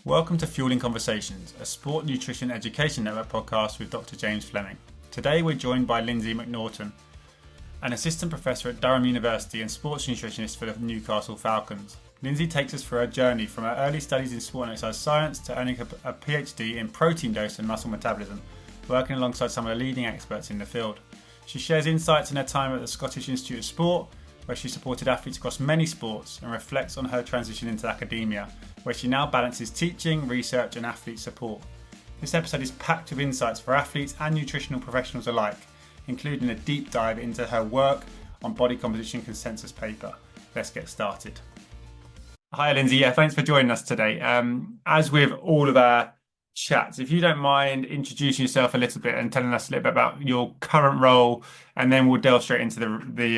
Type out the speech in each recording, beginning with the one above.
Welcome to Fueling Conversations, a sport nutrition education network podcast with Dr. James Fleming. Today we're joined by Lindsay McNaughton, an assistant professor at Durham University and sports nutritionist for the Newcastle Falcons. Lindsay takes us through her journey from her early studies in sport and exercise science to earning a PhD in protein dose and muscle metabolism, working alongside some of the leading experts in the field. She shares insights in her time at the Scottish Institute of Sport, where she supported athletes across many sports, and reflects on her transition into academia, where she now balances teaching, research and athlete support. This episode is packed with insights for athletes and nutritional professionals alike, including a deep dive into her work on body composition consensus paper. Let's get started. Hi Lindsay, thanks for joining us today. As with all of our chats, if you don't mind introducing yourself a little bit and telling us a little bit about your current role, and then we'll delve straight into the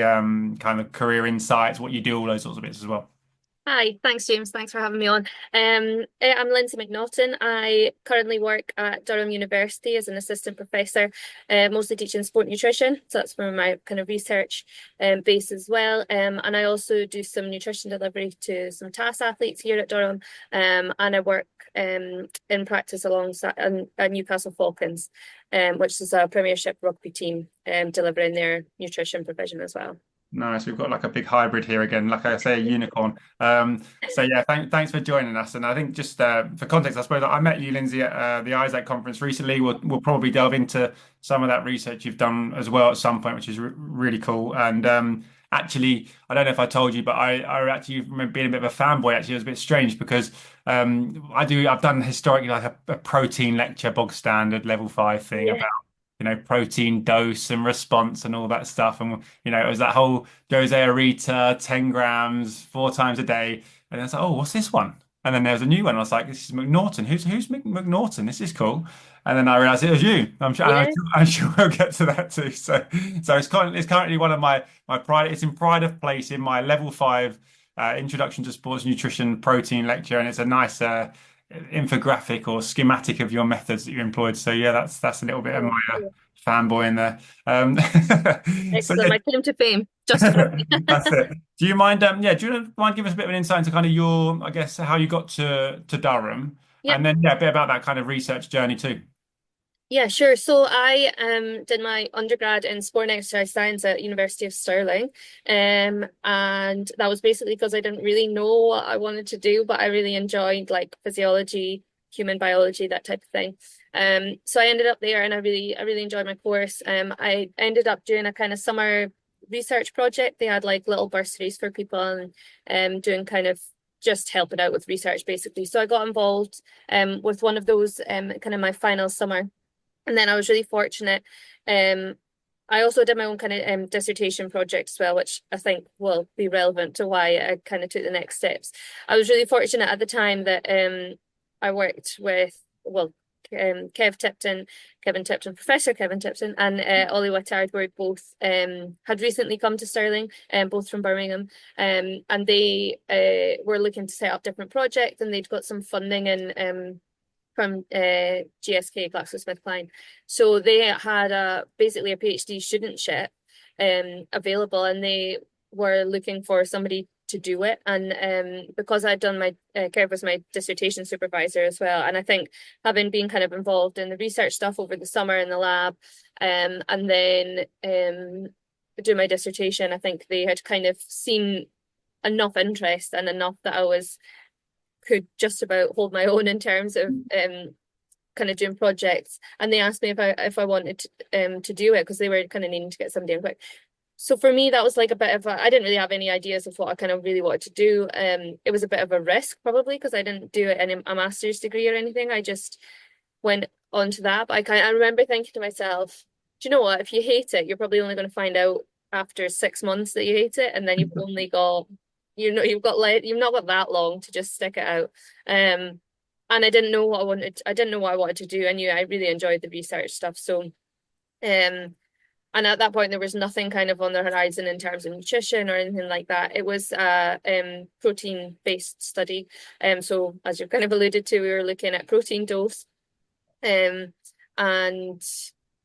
kind of career insights, what you do, all those sorts of bits as well. Hi, thanks James. Thanks for having me on. I'm Lindsay McNaughton. I currently work at Durham University as an assistant professor, mostly teaching sport nutrition. So that's where my kind of research base as well. And I also do some nutrition delivery to some TAS athletes here at Durham. And I work in practice alongside Newcastle Falcons, which is a Premiership rugby team, delivering their nutrition provision as well. Nice. We've got like a big hybrid here again, like I say, a unicorn. Thanks for joining us. And I think just for context, I suppose I met you, Lindsay, at the Isaac conference recently. We'll probably delve into some of that research you've done as well at some point, which is really cool. And actually, I don't know if I told you, but I actually remember being a bit of a fanboy. Actually, it was a bit strange because I've done historically like a protein lecture, bog standard level 5 thing about protein dose and response and all that stuff. And, it was that whole Jose Arita, 10 grams, 4 times a day. And I was like, oh, what's this one? And then there was a new one. I was like, this is McNaughton. Who's McNaughton? This is cool. And then I realized it was you. I'm sure we'll get to that too. So it's currently one of my pride. It's in pride of place in my level 5 introduction to sports nutrition protein lecture. And it's a nice infographic or schematic of your methods that you employed. So that's a little bit of my fanboy in there. Excellent. My claim to fame. Just that's it. Do you mind giving us a bit of an insight into kind of your, I guess, how you got to Durham? Yep. And then a bit about that kind of research journey too. Yeah, sure. So I did my undergrad in sport and exercise science at University of Stirling. And that was basically because I didn't really know what I wanted to do, but I really enjoyed like physiology, human biology, that type of thing. So I ended up there and I really enjoyed my course. I ended up doing a kind of summer research project. They had like little bursaries for people and doing kind of just helping out with research basically. So I got involved with one of those kind of my final summer. And then I was really fortunate. I also did my own kind of dissertation project as well, which I think will be relevant to why I kind of took the next steps. I was really fortunate at the time that I worked with, Kevin Tipton, Professor Kevin Tipton, and Ollie Whittard were both had recently come to Stirling, both from Birmingham, and they were looking to set up different projects, and they'd got some funding in from GSK, GlaxoSmithKline. So they had basically a PhD studentship available, and they were looking for somebody to do it. And because I'd done Kev was my dissertation supervisor as well. And I think having been kind of involved in the research stuff over the summer in the lab, and then do my dissertation, I think they had kind of seen enough interest and enough that I could just about hold my own in terms of kind of doing projects, and they asked me if I wanted to do it because they were kind of needing to get somebody in quick. So for me that was like a bit of I didn't really have any ideas of what I kind of really wanted to do. It was a bit of a risk probably because I didn't do it in a master's degree or anything. I just went on to that, but I remember thinking to myself, do you know what, if you hate it, you're probably only going to find out after 6 months that you hate it, and then you've only got you've not got that long to just stick it out. And I didn't know what I wanted. I didn't know what I wanted to do. I knew I really enjoyed the research stuff. So, and at that point there was nothing kind of on the horizon in terms of nutrition or anything like that. It was a protein-based study. So as you've kind of alluded to, we were looking at protein dose. And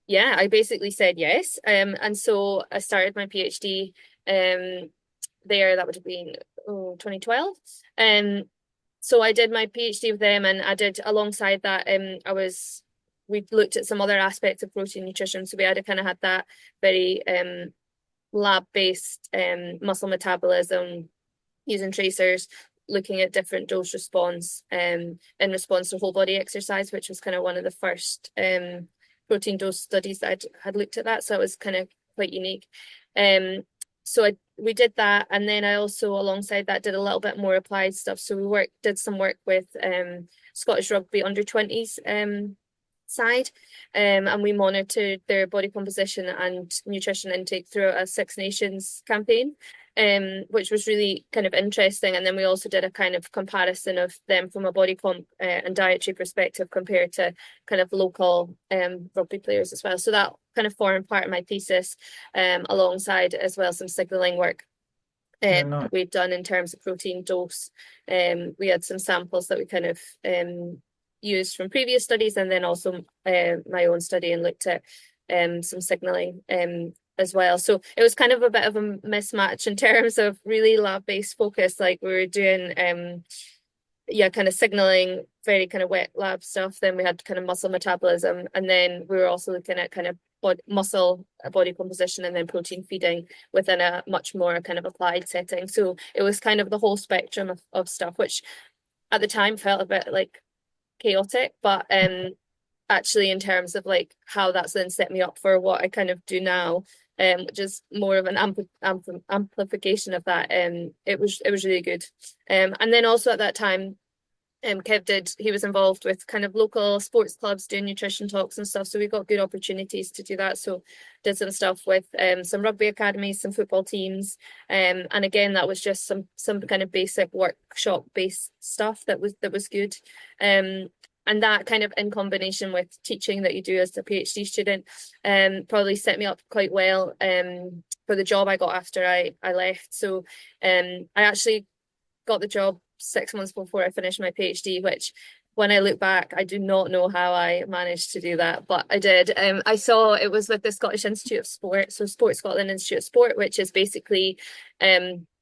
yeah, I basically said yes. And so I started my PhD there. That would have been 2012. so I did my PhD with them, and I did alongside that, we looked at some other aspects of protein nutrition. So we had kind of had that very lab-based muscle metabolism using tracers, looking at different dose response in response to whole body exercise, which was kind of one of the first protein dose studies that I had looked at that. So it was kind of quite unique. So we did that, and then I also alongside that did a little bit more applied stuff. So we did some work with Scottish rugby under-20s side, and we monitored their body composition and nutrition intake throughout a Six Nations campaign, which was really kind of interesting. And then we also did a kind of comparison of them from a body comp and dietary perspective compared to kind of local rugby players as well. So that kind of formed part of my thesis, alongside as well some signalling work Nice. we've done in terms of protein dose. We had some samples that we kind of used from previous studies, and then also my own study, and looked at some signaling as well. So it was kind of a bit of a mismatch in terms of really lab-based focus. Like we were doing kind of signaling, very kind of wet lab stuff. Then we had kind of muscle metabolism, and then we were also looking at kind of muscle body composition, and then protein feeding within a much more kind of applied setting. So it was kind of the whole spectrum of stuff, which at the time felt a bit like chaotic, but actually in terms of like how that's then set me up for what I kind of do now, which is more of an amplification of that. It was really good. And then also at that time, he was involved with kind of local sports clubs doing nutrition talks and stuff. So we got good opportunities to do that. So did some stuff with some rugby academies, some football teams. And again, that was just some kind of basic workshop based stuff that was good. And that kind of in combination with teaching that you do as a PhD student, probably set me up quite well for the job I got after I left. So I actually got the job 6 months before I finished my PhD, which when I look back, I do not know how I managed to do that, but I did. I saw it was with the Scottish Institute of Sport, so Sport Scotland Institute of Sport, which is basically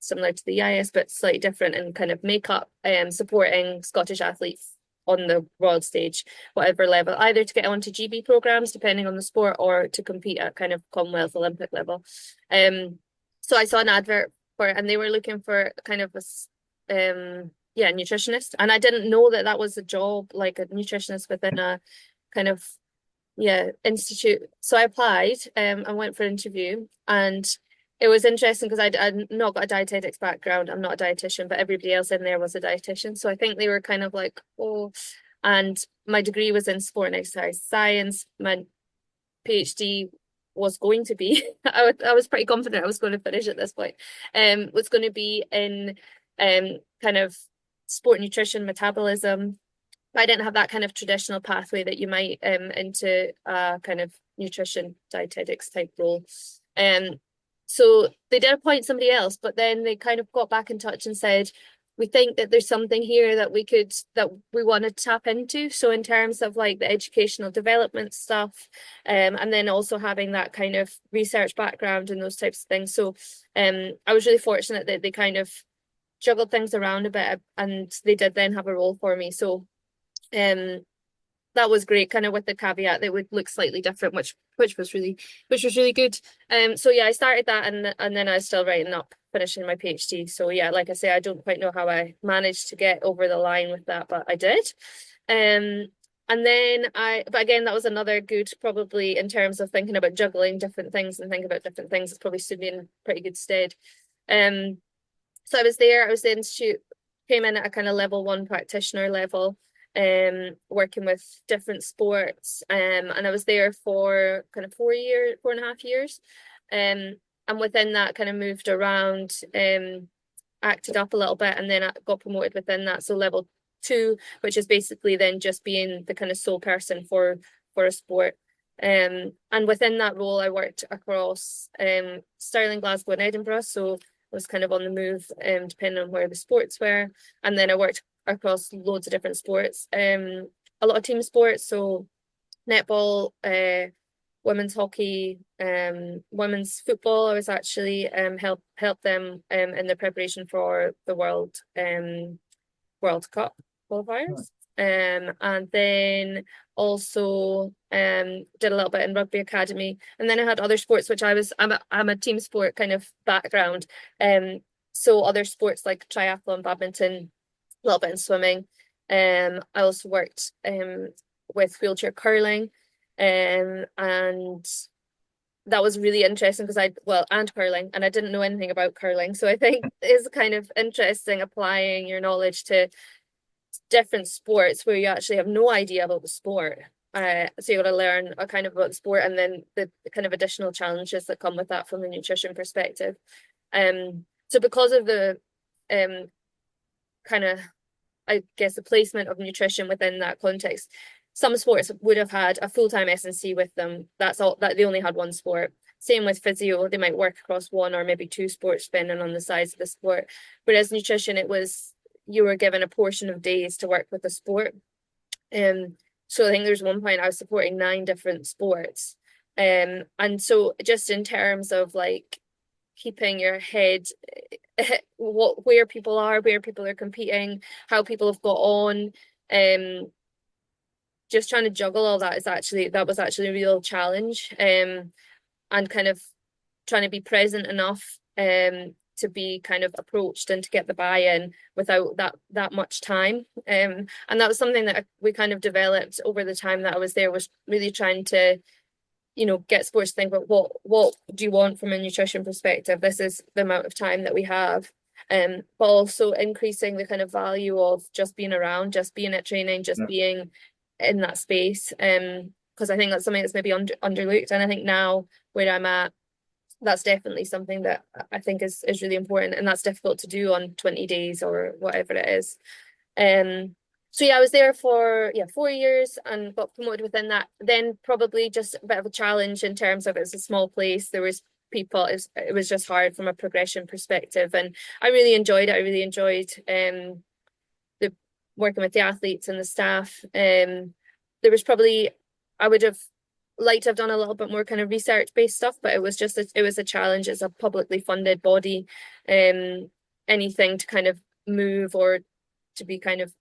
similar to the EIS, but slightly different in kind of makeup, supporting Scottish athletes on the world stage, whatever level, either to get onto GB programs, depending on the sport, or to compete at kind of Commonwealth Olympic level. So I saw an advert for it, and they were looking for kind of a nutritionist, and I didn't know that was a job, like a nutritionist within a kind of institute. So I applied and went for an interview, and it was interesting because I'd not got a dietetics background. I'm not a dietitian, but everybody else in there was a dietitian, so I think they were kind of like, oh. And my degree was in sport and exercise science. My PhD was going to be I was pretty confident I was going to finish at this point, was going to be in kind of sport nutrition metabolism. I didn't have that kind of traditional pathway that you might into kind of nutrition dietetics type role. So they did appoint somebody else, but then they kind of got back in touch and said, we think that there's something here that we want to tap into. So in terms of like the educational development stuff, and then also having that kind of research background and those types of things. So I was really fortunate that they kind of juggled things around a bit, and they did then have a role for me. So that was great, kind of with the caveat that it would look slightly different, which was really good. So yeah, I started that, and then I was still writing up, finishing my PhD. So yeah, like I say, I don't quite know how I managed to get over the line with that, but I did. And then but again, that was another good, probably in terms of thinking about juggling different things and thinking about different things, it's probably stood me in pretty good stead. So I was the institute, came in at a kind of level 1 practitioner level, working with different sports, and I was there for kind of 4.5 years, and within that kind of moved around, acted up a little bit, and then I got promoted within that, so level 2, which is basically then just being the kind of sole person for a sport. And within that role I worked across Stirling, Glasgow and Edinburgh, so I was kind of on the move, depending on where the sports were. And then I worked across loads of different sports, a lot of team sports, so netball, women's hockey, women's football. I was actually help them in their preparation for the World World Cup qualifiers. And then also did a little bit in rugby academy, and then I had other sports, which I'm a team sport kind of background. So other sports like triathlon, badminton, a little bit in swimming. I also worked with wheelchair curling, and that was really interesting because and curling, and I didn't know anything about curling. So I think it's kind of interesting applying your knowledge to different sports where you actually have no idea about the sport. So you got to learn a kind of about the sport, and then the kind of additional challenges that come with that from the nutrition perspective. So because of the kind of, I guess, the placement of nutrition within that context, some sports would have had a full-time S&C with them. That's all, that they only had one sport. Same with physio, they might work across one or maybe two sports depending on the size of the sport. Whereas nutrition, you were given a portion of days to work with the sport. So I think there's one point I was supporting 9 different sports. And so just in terms of like keeping your head where people are competing, how people have got on, just trying to juggle all that was actually a real challenge, and kind of trying to be present enough to be kind of approached and to get the buy-in without that much time. And that was something that we kind of developed over the time that I was there, was really trying to, get sports to think about what do you want from a nutrition perspective? This is the amount of time that we have. But also increasing the kind of value of just being around, just being at training, just being in that space. Because I think that's something that's maybe underlooked. And I think now where I'm at, that's definitely something that I think is really important, and that's difficult to do on 20 days or whatever it is. So yeah, I was there for 4 years and got promoted within that. Then probably just a bit of a challenge in terms of it's a small place. There was people, it was just hard from a progression perspective, and I really enjoyed it. I really enjoyed the working with the athletes and the staff. There was probably, I would have liked to have done a little bit more kind of research-based stuff, but it was a challenge as a publicly funded body. Anything to kind of move or to be kind of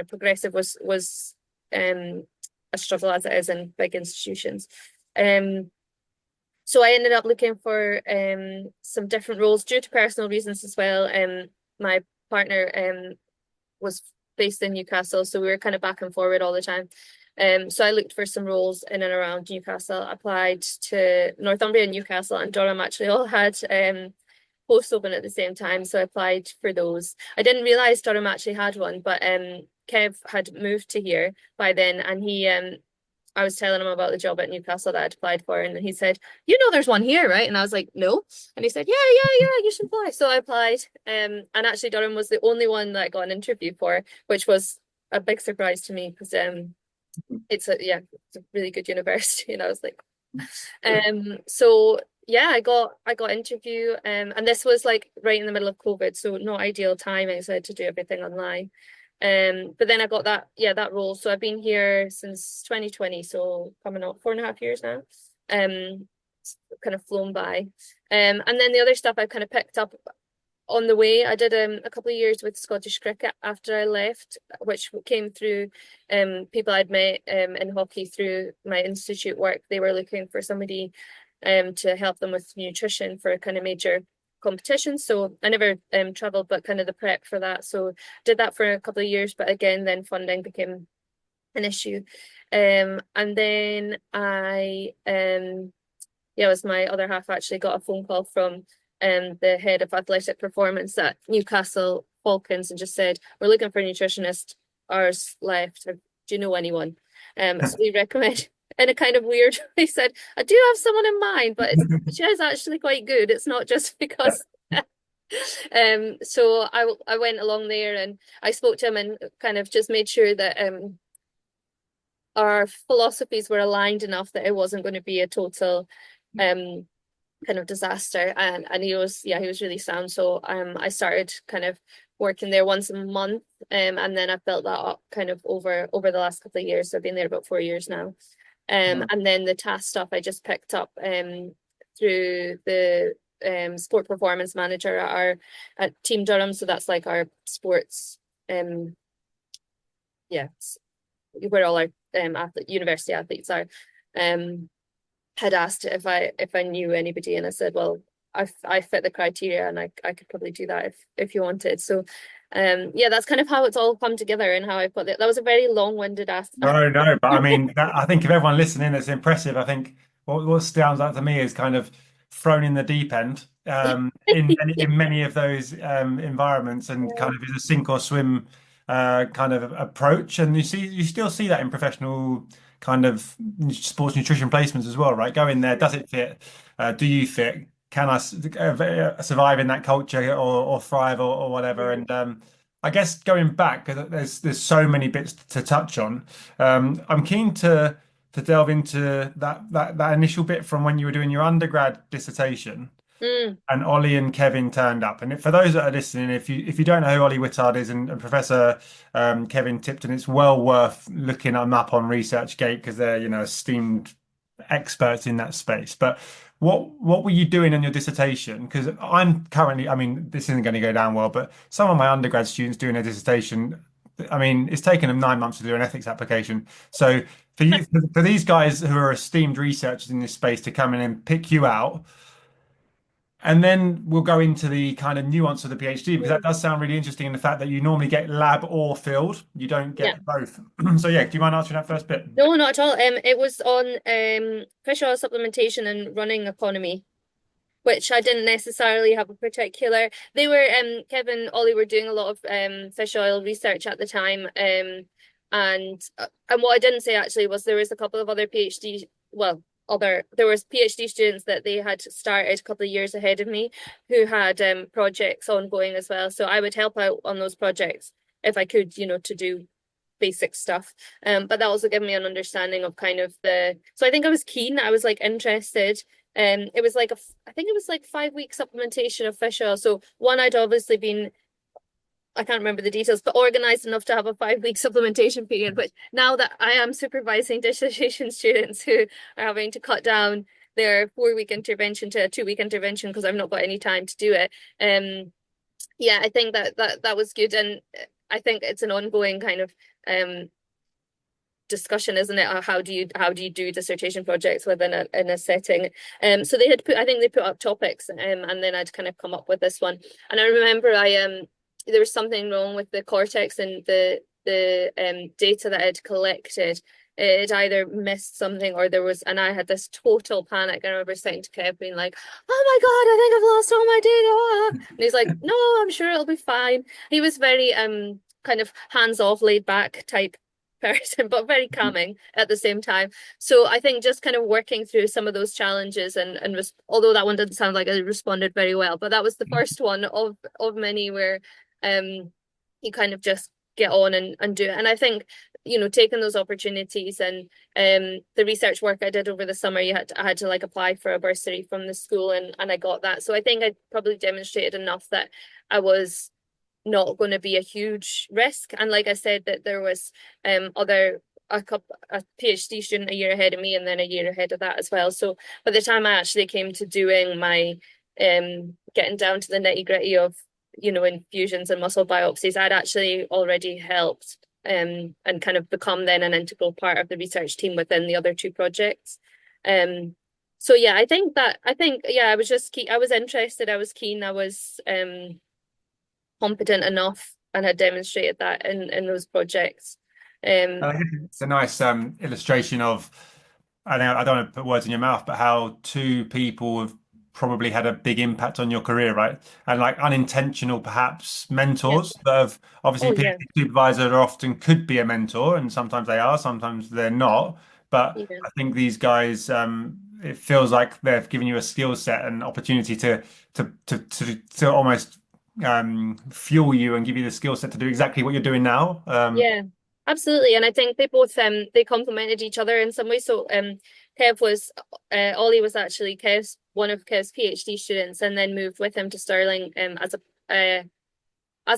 progressive was a struggle, as it is in big institutions. So I ended up looking for some different roles due to personal reasons as well. My partner was based in Newcastle, so we were kind of back and forward all the time. So I looked for some roles in and around Newcastle, applied to Northumbria and Newcastle, and Durham actually all had posts open at the same time, so I applied for those. I didn't realise Durham actually had one, but Kev had moved to here by then, and I was telling him about the job at Newcastle that I'd applied for, and he said, there's one here, right? And I was like, no. And he said, yeah, you should apply. So I applied, and actually Durham was the only one that I got an interview for, which was a big surprise to me because it's a really good university, and I was like, so yeah, I got interview, and this was like right in the middle of COVID, so not ideal timing, so I had to do everything online. But then I got that role, so I've been here since 2020, so coming up 4.5 years now. Kind of flown by, and then the other stuff I kind of picked up on the way. I did a couple of years with Scottish cricket after I left, which came through people I'd met in hockey through my institute work. They were looking for somebody to help them with nutrition for a kind of major competition. So I never travelled, but kind of the prep for that. So did that for a couple of years, but again, then funding became an issue. And then I was my other half actually got a phone call from the head of athletic performance at Newcastle Falcons and just said, we're looking for a nutritionist, ours left. Do you know anyone? So we recommend, in a kind of weird way, said, I do have someone in mind, but she is actually quite good. It's not just because. So I went along there and I spoke to him and kind of just made sure that our philosophies were aligned enough that it wasn't going to be a total kind of disaster, and he was really sound. So I started kind of working there once a month, and then I've built that up kind of over the last couple of years. So I've been there about 4 years now. And then the task stuff I just picked up through the sport performance manager at Team Durham. So that's like our sports yeah, where all our university athletes are, had asked if I knew anybody, and I said, well, I fit the criteria, and I could probably do that if you wanted. So, yeah, that's kind of how it's all come together and how I put it. That was a very long-winded answer. No, no, but I mean, I think if everyone listening, it's impressive. I think what stands out to me is kind of thrown in the deep end in many of those environments, and kind of is a sink or swim kind of approach. And you still see that in professional kind of sports nutrition placements as well, right? Go in there, does it fit? Do you fit? Can I survive in that culture or thrive or whatever? And I guess going back, because there's so many bits to touch on. I'm keen to delve into that initial bit from when you were doing your undergrad dissertation, Mm, and Ollie and Kevin turned up. And for those that are listening, if you don't know who Ollie Whittard is, and Professor Kevin Tipton, it's well worth looking them up on ResearchGate, because they're esteemed experts in that space. But what were you doing in your dissertation? Because I'm currently, I mean, this isn't going to go down well, but some of my undergrad students doing a dissertation, I mean, it's taken them 9 months to do an ethics application. So for these guys who are esteemed researchers in this space to come in and pick you out, and then we'll go into the kind of nuance of the PhD, because that mm. does sound really interesting in the fact that you normally get lab or field. You don't Yeah. get both. So yeah, do you mind answering that first bit? No, not at all. It was on fish oil supplementation and running economy, which I didn't necessarily have a particular. They were Kevin, Ollie were doing a lot of fish oil research at the time. And what I didn't say actually was there was a couple of other PhD, well, there was PhD students that they had started a couple of years ahead of me who had projects ongoing as well. So I would help out on those projects if I could, to do basic stuff. But that also gave me an understanding of kind of so I think I was keen, I was like interested. It was like I think it was like 5 week supplementation of fish oil. So one, I'd obviously been, I can't remember the details, but organized enough to have a 5 week supplementation period. But now that I am supervising dissertation students who are having to cut down their 4 week intervention to a 2 week intervention because I've not got any time to do it. Yeah, I think that was good, and I think it's an ongoing kind of discussion, isn't it? How do you do dissertation projects within a setting? So they had I think they put up topics, and then I'd kind of come up with this one. And I remember there was something wrong with the cortex and the data that I'd collected. It either missed something or there was, and I had this total panic. I remember saying to Kev, being like, "Oh my God, I think I've lost all my data." And he's like, "No, I'm sure it'll be fine." He was very kind of hands-off, laid-back type person, but very calming at the same time. So I think just kind of working through some of those challenges, and although that one didn't sound like I responded very well, but that was the first one of many where you kind of just get on and do it. And I think taking those opportunities and the research work I did over the summer, I had to like apply for a bursary from the school, and I got that. So I think I probably demonstrated enough that I was not going to be a huge risk. And like I said, that there was a PhD student a year ahead of me, and then a year ahead of that as well. So by the time I actually came to doing my getting down to the nitty-gritty of infusions and muscle biopsies, I'd actually already helped and kind of become then an integral part of the research team within the other two projects. So yeah, I think I was just keen, I was interested, I was keen, I was competent enough, and had demonstrated that in those projects. I guess it's a nice illustration of, I know I don't want to put words in your mouth, but how two people have probably had a big impact on your career, right? And like unintentional, perhaps Yeah. mentors that have obviously Oh yeah. PhD supervisors are often could be a mentor, and sometimes they are, sometimes they're not. But Yeah. I think these guys, it feels like they've given you a skill set and opportunity to almost fuel you and give you the skill set to do exactly what you're doing now. Yeah, absolutely. And I think they both they complemented each other in some ways. So Kev was Ollie was actually one of Kev's PhD students, and then moved with him to Stirling as a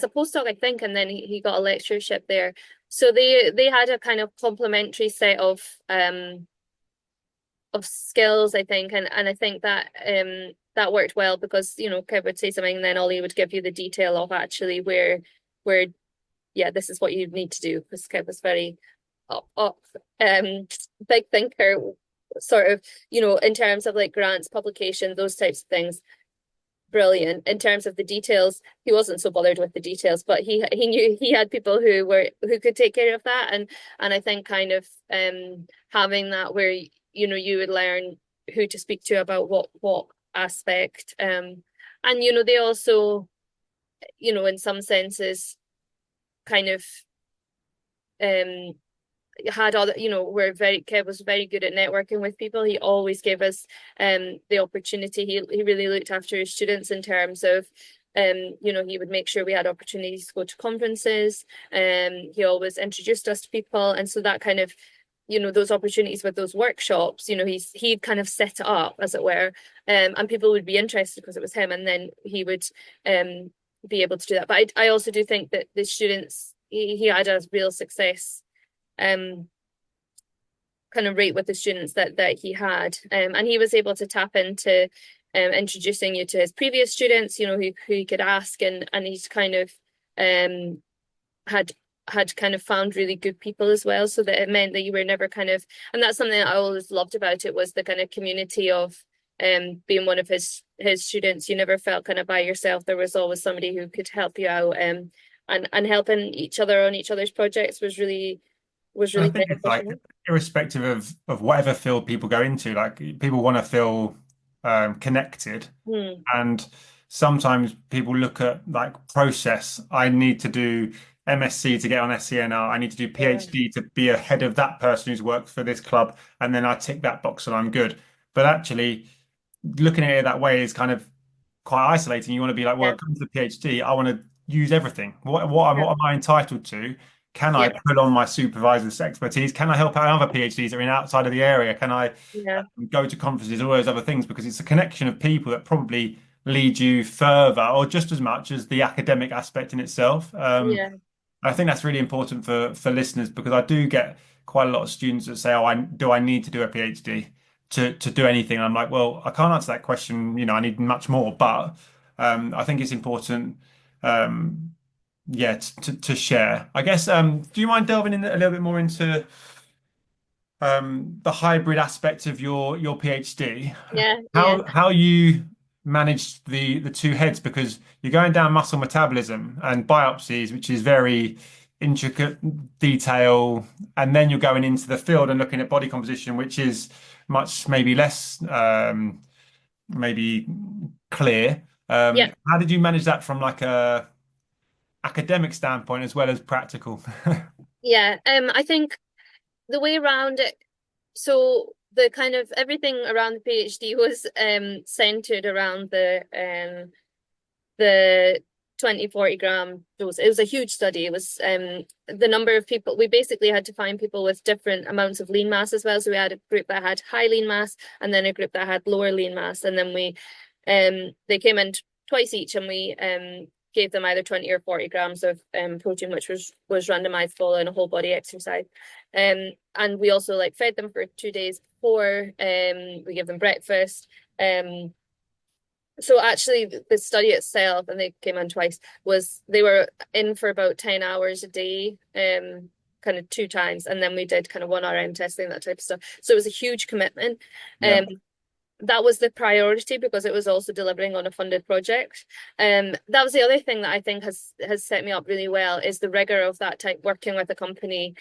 postdoc, I think, and then he got a lectureship there. So they had a kind of complementary set of skills, I think, and I think that that worked well, because Kev would say something and then Ollie would give you the detail of actually where yeah, this is what you need to do, because Kev was very up, big thinker, sort of, in terms of like grants, publication, those types of things. Brilliant. In terms of the details, he wasn't so bothered with the details, but he knew he had people who could take care of that. And I think kind of having that where you would learn who to speak to about what aspect. And they also, in some senses kind of um had other, Kev was very good at networking with people. He always gave us the opportunity. He really looked after his students in terms of he would make sure we had opportunities to go to conferences. He always introduced us to people, and so that kind of those opportunities with those workshops, he'd kind of set it up, as it were, and people would be interested because it was him, and then he would be able to do that. But I also do think that the students, he had a real success kind of rate with the students that he had, and he was able to tap into introducing you to his previous students, who he could ask, and he's kind of had kind of found really good people as well, so that it meant that you were never kind of, and that's something that I always loved about it, was the kind of community of being one of his students. You never felt kind of by yourself. There was always somebody who could help you out, and helping each other on each other's projects was really And I think it's like beneficial. irrespective of whatever field people go into, like people want to feel connected. Hmm. And sometimes people look at like process. I need to do MSc to get on SCNR. I need to do Yeah. PhD to be ahead of that person who's worked for this club. And then I tick that box and I'm good. But actually, looking at it that way is kind of quite isolating. You want to be like, Yeah. well, come to the PhD, I want to use everything. Yeah. What am I entitled to? Can I Yeah. pull on my supervisor's expertise? Can I help out other PhDs that are in outside of the area? Can I Yeah. go to conferences, all those other things? Because it's a connection of people that probably lead you further, or just as much as the academic aspect in itself. Yeah. I think that's really important for listeners, because I do get quite a lot of students that say, "Oh, I need to do a PhD to do anything?" And I'm like, "Well, I can't answer that question. I need much more." But I think it's important, um, yeah, to share. I guess. Do you mind delving in a little bit more into the hybrid aspect of your PhD? Yeah. Yeah. How you manage the two heads, because you're going down muscle metabolism and biopsies, which is very intricate detail, and then you're going into the field and looking at body composition, which is much maybe less maybe clear. Yeah. How did you manage that from like a academic standpoint as well as practical? Yeah. I think the way around it, so the kind of everything around the PhD was centered around the 20, 40 gram dose. It was a huge study. It was the number of people, we basically had to find people with different amounts of lean mass as well. So we had a group that had high lean mass, and then a group that had lower lean mass. And then they came in twice each, and we gave them either 20 or 40 grams of protein, which was randomizable in a whole body exercise. And we also like fed them for 2 days before. We gave them breakfast. So actually the study itself, and they came in twice, was they were in for about 10 hours a day, kind of 2 times, and then we did kind of 1 RM testing, that type of stuff. So it was a huge commitment. Yeah. That was the priority because it was also delivering on a funded project. That was the other thing that I think has set me up really well, is the rigor of that type, working with a company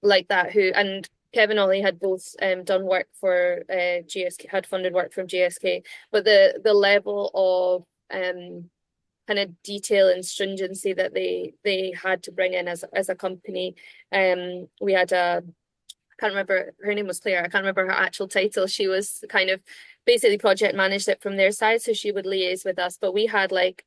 like that, and Kevin Ollie had both done work for GSK, had funded work from GSK, but the level of kind of detail and stringency that they had to bring in as a company. We had I can't remember, her name was Claire. I can't remember her actual title. She was kind of basically project managed it from their side, so she would liaise with us. But we had like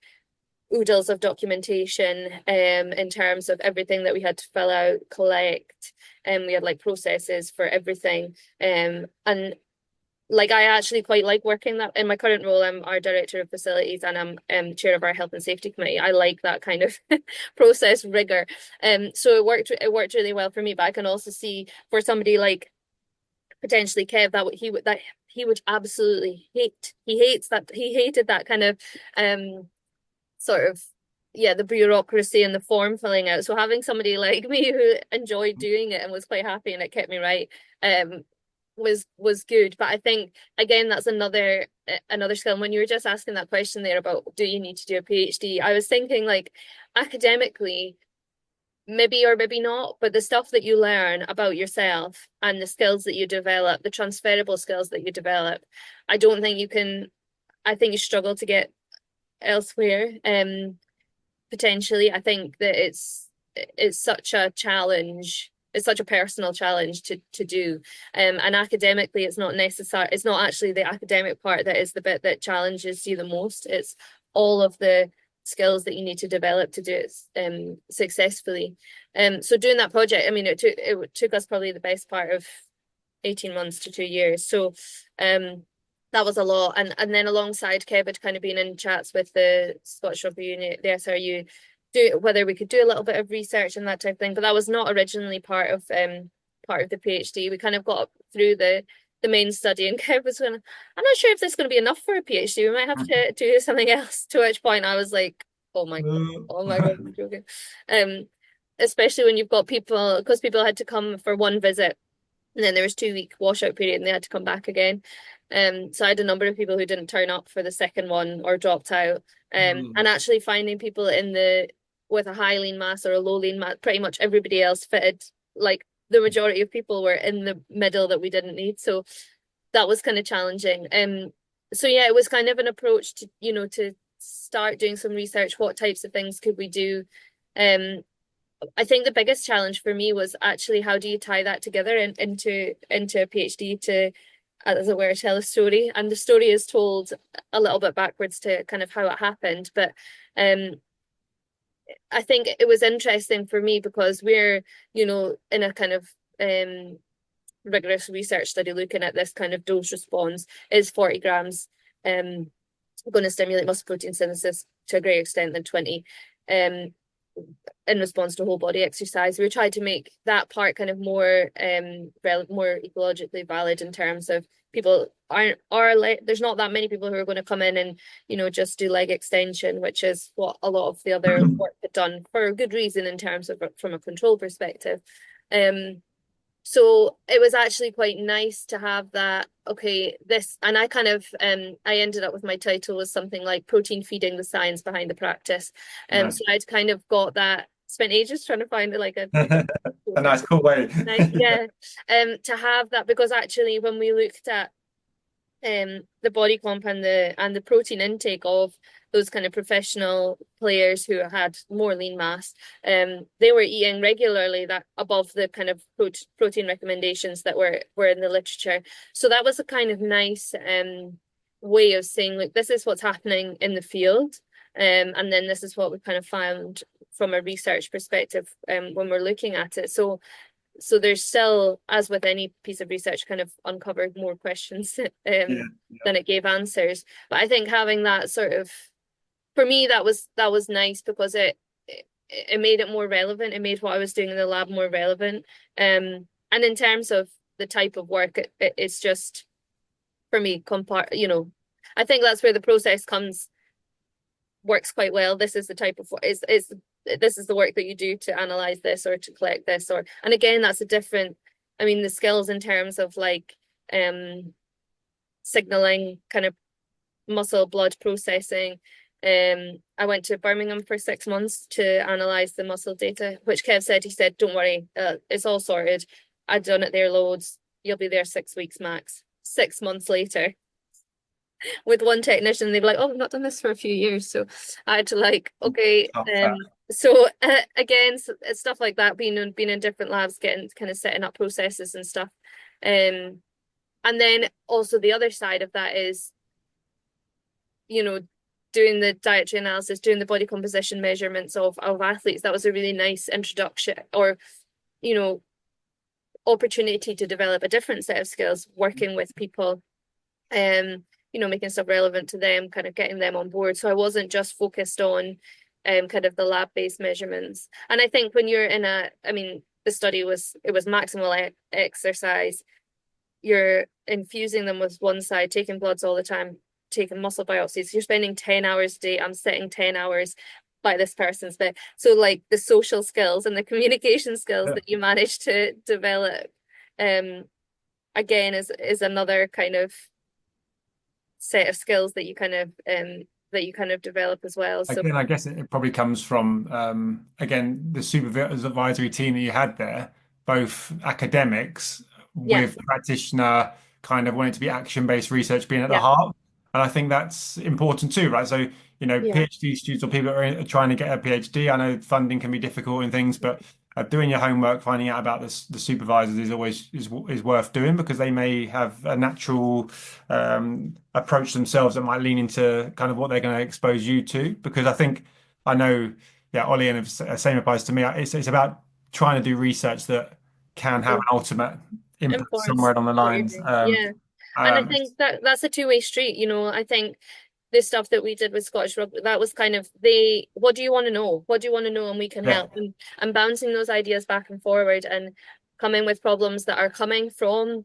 oodles of documentation in terms of everything that we had to fill out, collect, and we had like processes for everything. And like I actually quite like working that. In my current role, I'm our director of facilities, and I'm chair of our health and safety committee. I like that kind of process rigor. So it worked really well for me. But I can also see for somebody like potentially Kev that he would absolutely hate. He hated that kind of sort of yeah, the bureaucracy and the form filling out. So having somebody like me who enjoyed doing it and was quite happy and it kept me right, was good. But I think again that's another skill. And when you were just asking that question there about do you need to do a PhD, I was thinking like academically, maybe or maybe not, but the stuff that you learn about yourself and the skills that you develop, the transferable skills that you develop, I don't think you can, I think you struggle to get elsewhere. Potentially, I think that it's such a challenge. It's such a personal challenge to do. And academically, it's not necessary. It's not actually the academic part that is the bit that challenges you the most. It's all of the skills that you need to develop to do it successfully. So doing that project, I mean, it took us probably the best part of 18 months to 2 years. So that was a lot. And then alongside Kev had kind of been in chats with the Scottish Rugby Union, the SRU, whether we could do a little bit of research and that type of thing. But that was not originally part of the PhD. We kind of got up through the main study, and Kev was going, I'm not sure if this is going to be enough for a PhD. We might have to do something else. To which point I was like, oh my God, I'm joking. Especially when you've got people, because people had to come for one visit, and then there was 2 week washout period, and they had to come back again. So I had a number of people who didn't turn up for the second one or dropped out. And actually finding people with a high lean mass or a low lean mass, pretty much everybody else fitted, like the majority of people were in the middle that we didn't need. So that was kind of challenging. So yeah, it was kind of an approach to, to start doing some research. What types of things could we do? I think the biggest challenge for me was actually how do you tie that together into a PhD to, as it were, tell a story. And the story is told a little bit backwards to kind of how it happened. But I think it was interesting for me because we're, in a kind of rigorous research study looking at this kind of dose response. Is 40 grams going to stimulate muscle protein synthesis to a greater extent than 20? In response to whole body exercise, we tried to make that part kind of more more ecologically valid in terms of people there's not that many people who are going to come in and just do leg extension, which is what a lot of the other work had done for a good reason in terms of from a control perspective. So it was actually quite nice to have that, okay, this, and I kind of, I ended up with my title was something like protein feeding the science behind the practice. So I'd kind of got that, spent ages trying to find like a nice, cool way. Yeah. To have that, because actually when we looked at the body comp and the protein intake of those kind of professional players who had more lean mass, they were eating regularly that above the kind of protein recommendations that were in the literature. So that was a kind of nice way of saying, like, this is what's happening in the field, and then this is what we kind of found from a research perspective when we're looking at it. So there's still, as with any piece of research, kind of uncovered more questions than it gave answers. But I think having that sort of, for me, that was nice because it made it more relevant. It made what I was doing in the lab more relevant. And in terms of the type of work, it's just, for me, I think that's where the process works quite well. This is the type of this is the work that you do to analyze this or to collect this, and again, that's a different, I mean, the skills in terms of like signaling, kind of muscle blood processing. I went to Birmingham for 6 months to analyze the muscle data, which Kev said, he said, don't worry, it's all sorted. I'd done it there loads. You'll be there 6 weeks max. 6 months later, with one technician, they'd be like, oh, we've not done this for a few years. So I had to like, okay. So again, stuff like that, being in different labs, getting kind of setting up processes and stuff. And then also the other side of that is, doing the dietary analysis, doing the body composition measurements of athletes. That was a really nice introduction, or, opportunity to develop a different set of skills, working with people, making stuff relevant to them, kind of getting them on board. So I wasn't just focused on kind of the lab-based measurements. And I think when you're the study was maximal exercise. You're infusing them with one side, taking bloods all the time, taking muscle biopsies. You're spending 10 hours a day. I'm sitting 10 hours by this person's bit. So like the social skills and the communication skills Yeah. that you manage to develop, um, again is another kind of set of skills that you kind of develop as well. So Again, I guess it probably comes from again the supervisory team that you had there, both academics yeah, with practitioner kind of wanting to be action-based research being at the yeah, heart. And I think that's important too, right? So, yeah, PhD students or people that are trying to get a PhD, I know funding can be difficult and things, but doing your homework, finding out about the supervisors is always is worth doing because they may have a natural approach themselves that might lean into kind of what they're going to expose you to. Because I know, yeah, Ollie, and the same applies to me. It's about trying to do research that can have an ultimate impact influence somewhere along the what you're lines. doing. Yeah. And I Um, think that that's a two-way street, you know. I think the stuff that we did with Scottish Rugby, that was kind of they, what do you want to know? What do you want to know? And we can yeah, help. And bouncing those ideas back and forward and coming with problems that are coming from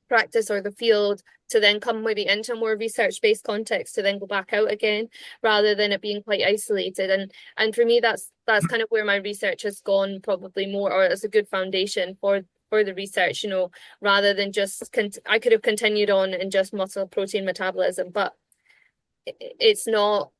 practice or the field to then come maybe into a more research-based context to then go back out again rather than it being quite isolated. And for me that's kind of where my research has gone probably more, or as a good foundation for the research, you know, rather than just I could have continued on in just muscle protein metabolism, but it's not,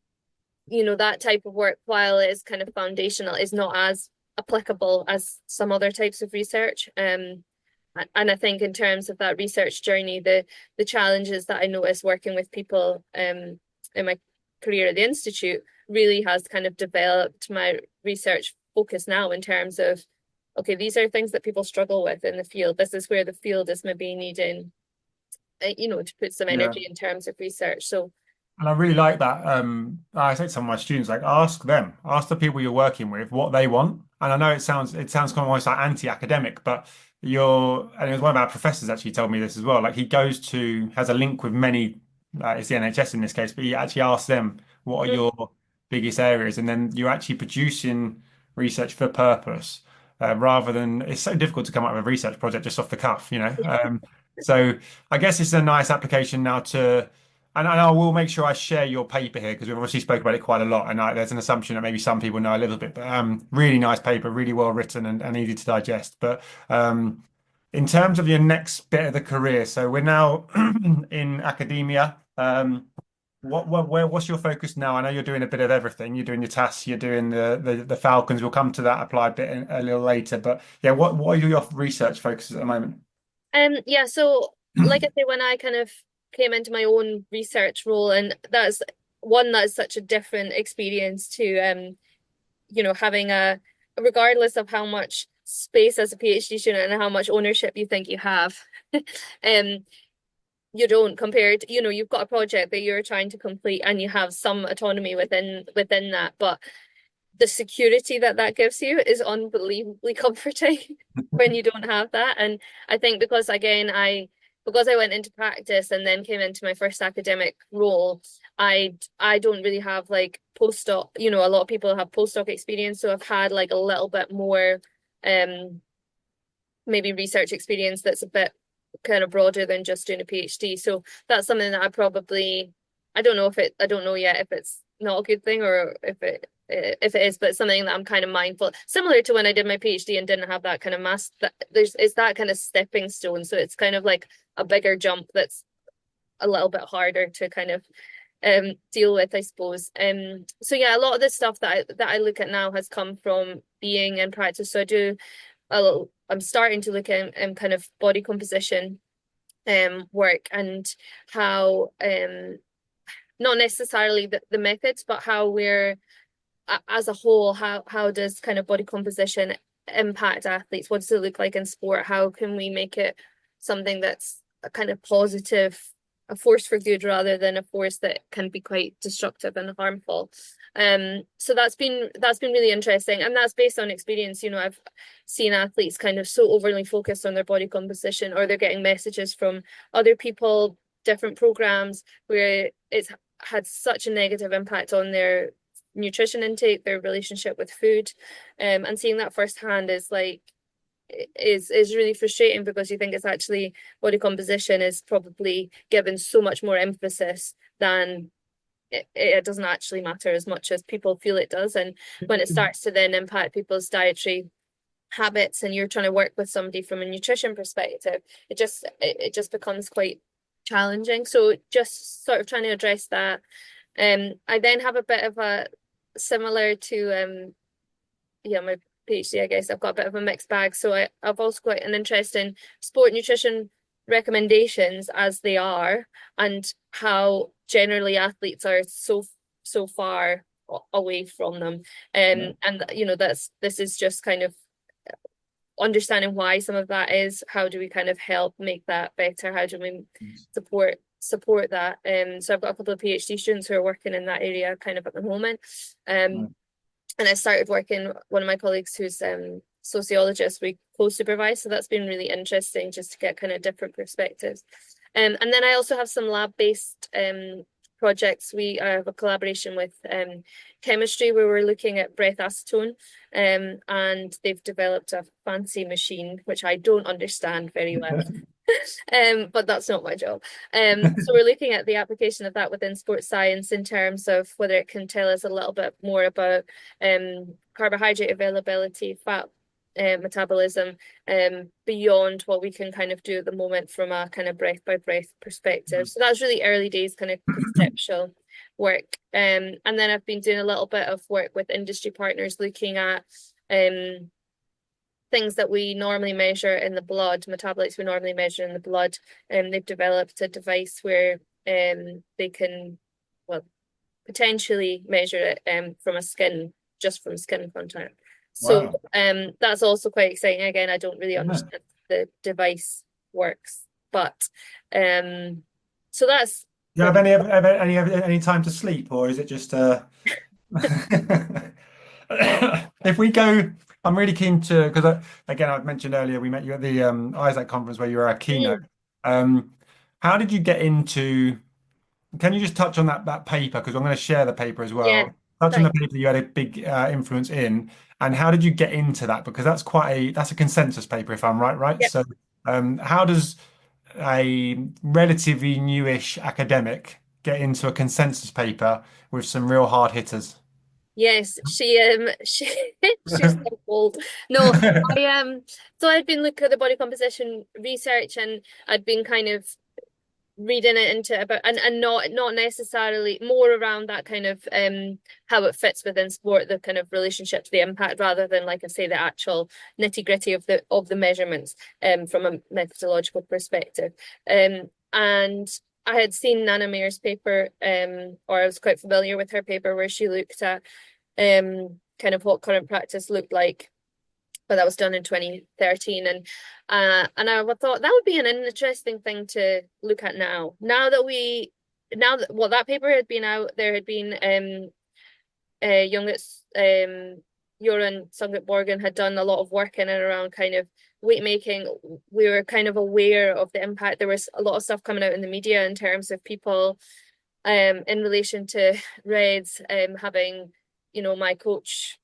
you know, that type of work, while it is kind of foundational, is not as applicable as some other types of research. And I think in terms of that research journey, the challenges that I noticed working with people in my career at the Institute really has kind of developed my research focus now in terms of, okay, these are things that people struggle with in the field. This is where the field is maybe needing, you know, to put some yeah. energy in terms of research. So And I really like that. I say to some of my students, like, ask the people you're working with what they want. And I know it sounds kind of almost like anti-academic, but and it was one of our professors actually told me this as well. Like has a link with many, it's the NHS in this case, but he actually asks them, what are mm, your biggest areas? And then you're actually producing research for purpose, rather than, it's so difficult to come up with a research project just off the cuff, you know? So I guess it's a nice application now and I will make sure I share your paper here because we've obviously spoke about it quite a lot. And there's an assumption that maybe some people know a little bit, but really nice paper, really well written and easy to digest. But in terms of your next bit of the career, so we're now in academia. What's your focus now? I know you're doing a bit of everything. You're doing your tasks, you're doing the Falcons. We'll come to that applied bit a little later. But yeah, what are your research focuses at the moment? yeah, so like I say, when I kind of came into my own research role, and that's such a different experience to you know, having regardless of how much space as a PhD student and how much ownership you think you have, um, you don't, compared, you know, you've got a project that you're trying to complete and you have some autonomy within that, but the security that that gives you is unbelievably comforting when you don't have that. And I think because I went into practice and then came into my first academic role, I don't really have like postdoc, you know, a lot of people have postdoc experience, so I've had like a little bit more maybe research experience that's a bit kind of broader than just doing a PhD. So that's something that I don't know yet if it's not a good thing or if it is, but it's something that I'm kind of mindful. Similar to when I did my PhD and didn't have that kind of it's that kind of stepping stone. So it's kind of like a bigger jump that's a little bit harder to kind of deal with, I suppose. So yeah, a lot of the stuff that I look at now has come from being in practice. So I'm starting to look at kind of body composition work and how not necessarily the methods, but how we're as a whole, how does kind of body composition impact athletes? What does it look like in sport? How can we make it something that's a kind of positive, a force for good rather than a force that can be quite destructive and harmful? So that's been really interesting, and that's based on experience. You know, I've seen athletes kind of so overly focused on their body composition, or they're getting messages from other people, different programs, where it's had such a negative impact on their nutrition intake, their relationship with food, and seeing that firsthand is really frustrating, because you think it's actually body composition is probably given so much more emphasis than it doesn't actually matter as much as people feel it does. And when it starts to then impact people's dietary habits, and you're trying to work with somebody from a nutrition perspective, it just becomes quite challenging. So just sort of trying to address that. I then have a bit of a similar to my PhD, I guess I've got a bit of a mixed bag. So I've also got an interest in sport nutrition recommendations as they are, and how generally athletes are so far away from them. And this is just kind of understanding why some of that is. How do we kind of help make that better? How do we support that? So I've got a couple of PhD students who are working in that area kind of at the moment. And I started working, one of my colleagues who's sociologist, we co-supervise. So that's been really interesting just to get kind of different perspectives. And then I also have some lab-based projects. We have a collaboration with chemistry where we're looking at breath acetone, and they've developed a fancy machine, which I don't understand very well. But that's not my job. So we're looking at the application of that within sports science in terms of whether it can tell us a little bit more about carbohydrate availability, fat metabolism, beyond what we can kind of do at the moment from a kind of breath by breath perspective. So that's really early days kind of conceptual work. And then I've been doing a little bit of work with industry partners looking at things that we normally measure in the blood, metabolites we normally measure in the blood. And they've developed a device where they can, well, potentially measure it from skin contact. So that's also quite exciting. Again, I don't really understand the device works, but so that's. Do you have any time to sleep, or is it just if we go? I'm really keen to, because again, I've mentioned earlier we met you at the Isaac conference where you were our keynote. How did you get into? Can you just touch on that paper, because I'm going to share the paper as well. Yeah, Touch on the paper you had a big influence in, and how did you get into that? Because that's a consensus paper, if I'm right. yep. So how does a relatively newish academic get into a consensus paper with some real hard hitters? Yes, she's so bold. No, so I'd been looking at the body composition research, and I'd been kind of reading it into about, and not necessarily more around that kind of how it fits within sport, the kind of relationship to the impact, rather than, like I say, the actual nitty-gritty of the measurements from a methodological perspective. And I had seen Nana Mayer's paper, or I was quite familiar with her paper, where she looked at kind of what current practice looked like, but that was done in 2013. And I thought that would be an interesting thing to look at now. Now that that paper had been out, there had been Joran Sundgren Borgen had done a lot of work in and around kind of weight making. We were kind of aware of the impact. There was a lot of stuff coming out in the media in terms of people in relation to RED-S, having, my coach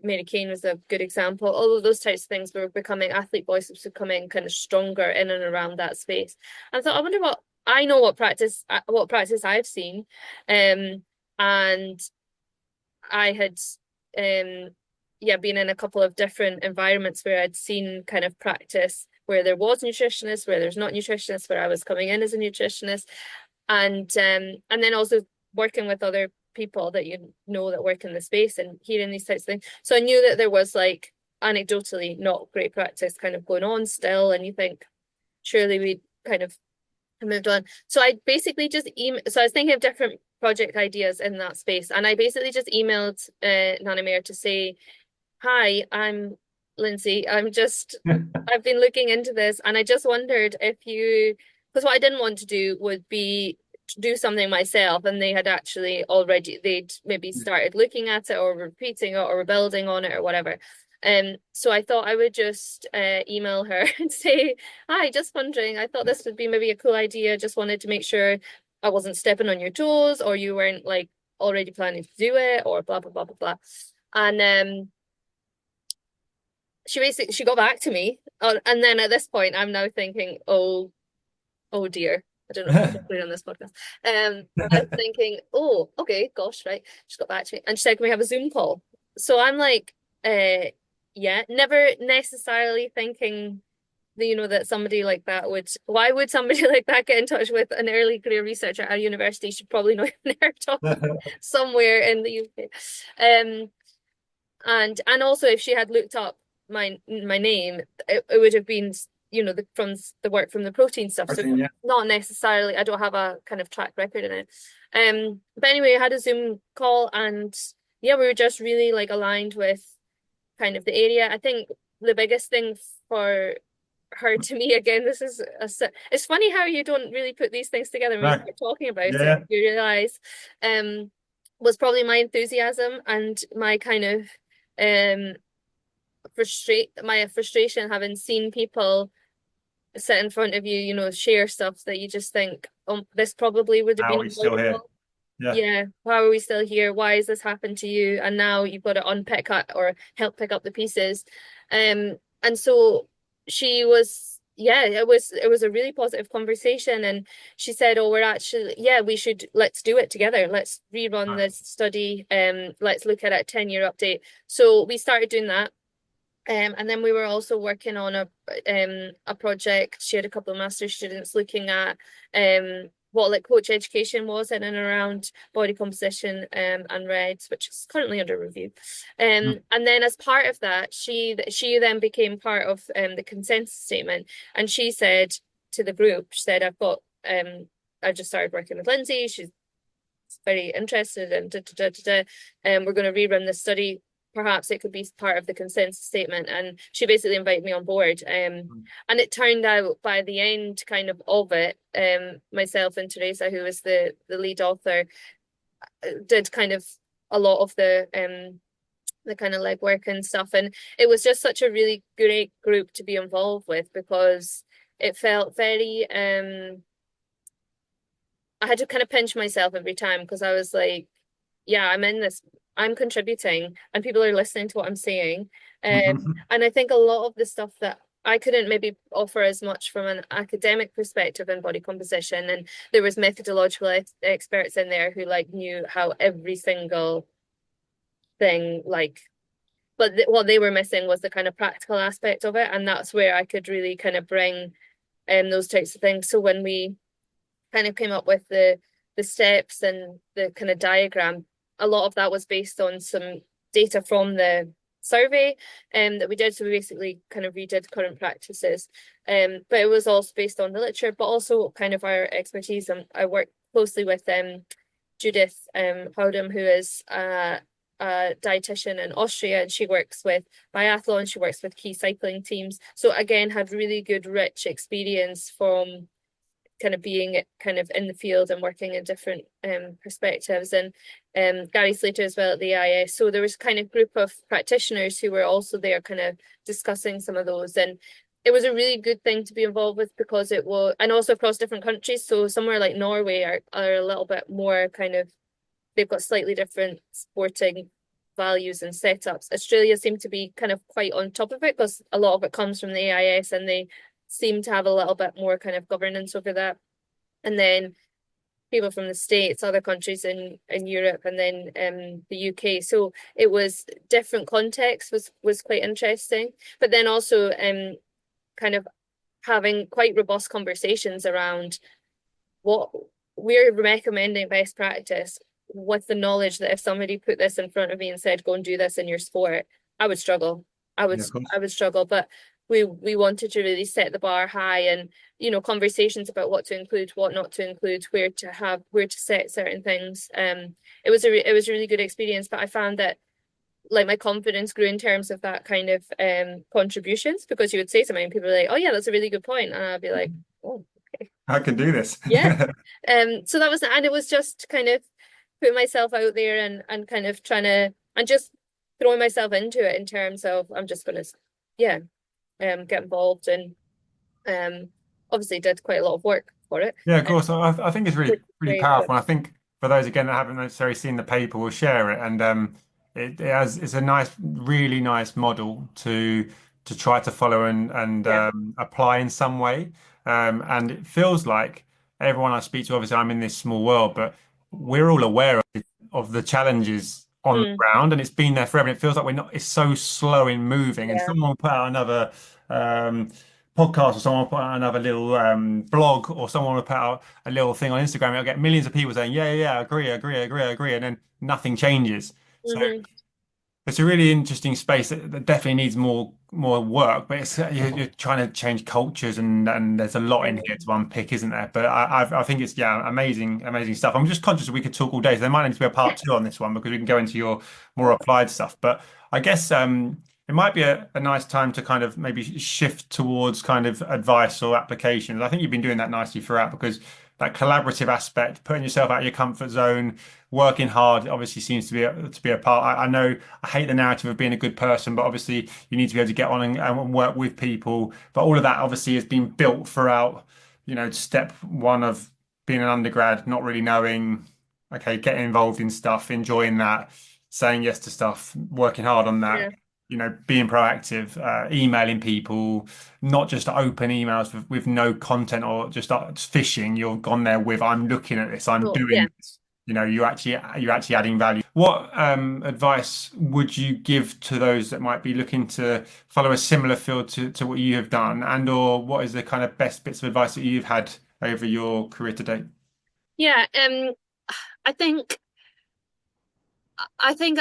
Mary Kane was a good example. All of those types of things were becoming, athlete voices becoming kind of stronger in and around that space. And so I wonder what practice I've seen. And I had been in a couple of different environments where I'd seen kind of practice where there was nutritionists, where there's not nutritionists, where I was coming in as a nutritionist, and then also working with other people that that work in the space and hearing these types of things. So I knew that there was, like, anecdotally not great practice kind of going on still, and you think surely we kind of moved on. So I basically just so I was thinking of different project ideas in that space, and I basically just emailed Nana Mayer to say, hi, I'm Lindsay. I've been looking into this, and I just wondered if because what I didn't want to do would be do something myself, and they'd maybe started looking at it or repeating it or building on it or whatever. So I thought I would just email her and say, hi, just wondering, I thought this would be maybe a cool idea. Just wanted to make sure I wasn't stepping on your toes, or you weren't, like, already planning to do it, or blah blah blah blah blah. And she got back to me, and then at this point I'm now thinking, oh dear, I don't know if I was clear on this podcast. I was thinking, oh, okay, gosh, right. She got back to me and she said, can we have a Zoom call? So I'm like, yeah, never necessarily thinking that, that somebody like that why would somebody like that get in touch with an early career researcher at a university? She'd probably not even heard of somewhere in the UK. And also if she had looked up my name, it would have been, from the work from the protein stuff. So Yeah. not necessarily, I don't have a kind of track record in it. But anyway, I had a Zoom call and yeah, we were just really like aligned with kind of the area. I think the biggest thing for her, to me, again, it's funny how you don't really put these things together when you start talking about Yeah. it. You realize was probably my enthusiasm and my kind of my frustration having seen people sit in front of you, share stuff that you just think, oh, this probably would have How are been we still here? avoidable. Yeah. Yeah, why are we still here? Why has this happened to you? And now you've got to unpick it or help pick up the pieces. And so she was, yeah, it was a really positive conversation. And she said, oh, let's do it together. Let's rerun this study. Let's look at a 10-year update. So we started doing that. And then we were also working on a project. She had a couple of master's students looking at what like coach education was in and around body composition and REDS, which is currently under review. And then as part of that, she then became part of the consensus statement. And she said to the group, she said, I've just started working with Lindsay. She's very interested and we're going to rerun this study. Perhaps it could be part of the consensus statement. And she basically invited me on board. And it turned out by the end kind of it, myself and Teresa, who was the lead author, did kind of a lot of the kind of legwork and stuff. And it was just such a really great group to be involved with because it felt very I had to kind of pinch myself every time because I was like, yeah, I'm in this, I'm contributing and people are listening to what I'm saying. And I think a lot of the stuff that I couldn't maybe offer as much from an academic perspective in body composition, and there was methodological experts in there who like knew how every single thing but what they were missing was the kind of practical aspect of it, and that's where I could really kind of bring those types of things. So when we kind of came up with the steps and the kind of diagram, a lot of that was based on some data from the survey that we did. So we basically kind of redid current practices. But it was also based on the literature, but also kind of our expertise. And I work closely with Judith Howdam, who is a dietitian in Austria, and she works with biathlon, she works with key cycling teams. So again, had really good, rich experience from kind of being kind of in the field and working in different perspectives, and Gary Slater as well at the AIS. So there was kind of group of practitioners who were also there kind of discussing some of those, and it was a really good thing to be involved with because it was, and also across different countries. So somewhere like Norway are a little bit more kind of, they've got slightly different sporting values and setups. Australia seemed to be kind of quite on top of it because a lot of it comes from the AIS and they seem to have a little bit more kind of governance over that. And then people from the States, other countries in Europe, and then the UK. So it was different context was quite interesting. But then also kind of having quite robust conversations around what we're recommending best practice with the knowledge that if somebody put this in front of me and said, go and do this in your sport, I would struggle. I would struggle. But we wanted to really set the bar high, and conversations about what to include, what not to include, where to set certain things. It was a really good experience, but I found that like my confidence grew in terms of that kind of contributions, because you would say something and people were like, oh yeah, that's a really good point, and I'd be like, oh, okay, I can do this. yeah. So that was, and it was just kind of putting myself out there and kind of trying to, and just throwing myself into it in terms of I'm just gonna get involved, and obviously did quite a lot of work for it. Yeah, of course. I think it's really Great. powerful. And I think for those again that haven't necessarily seen the paper, we'll share it. And it's a really nice model to try to follow and apply in some way. And it feels like everyone I speak to, obviously I'm in this small world, but we're all aware of the challenges on the Mm, ground, and it's been there forever. And it feels like we're not, it's so slow in moving. And yeah. someone will put out another um, podcast, or someone will put out another little blog, or someone will put out a little thing on Instagram. It'll get millions of people saying, yeah, yeah, yeah, I agree. And then nothing changes. So Hmm. it's a really interesting space that definitely needs more work, but it's you're trying to change cultures, and there's a lot in here to unpick, isn't there? But I think it's, yeah, amazing stuff. I'm just conscious that we could talk all day, so there might need to be a part two on this one because we can go into your more applied stuff. But I guess it might be a nice time to kind of maybe shift towards kind of advice or applications. I think you've been doing that nicely throughout, because that collaborative aspect, putting yourself out of your comfort zone, working hard, obviously seems to be a part. I know I hate the narrative of being a good person, but obviously you need to be able to get on and work with people. But all of that obviously has been built throughout, step one of being an undergrad, not really knowing, okay, getting involved in stuff, enjoying that, saying yes to stuff, working hard on that. Yeah. Being proactive, emailing people, not just open emails with no content, or just fishing. You've gone there with, I'm looking at this, I'm Well, doing yeah. this. You're actually adding value. What advice would you give to those that might be looking to follow a similar field to what you have done, and or what is the kind of best bits of advice that you've had over your career to date? Yeah. I think I think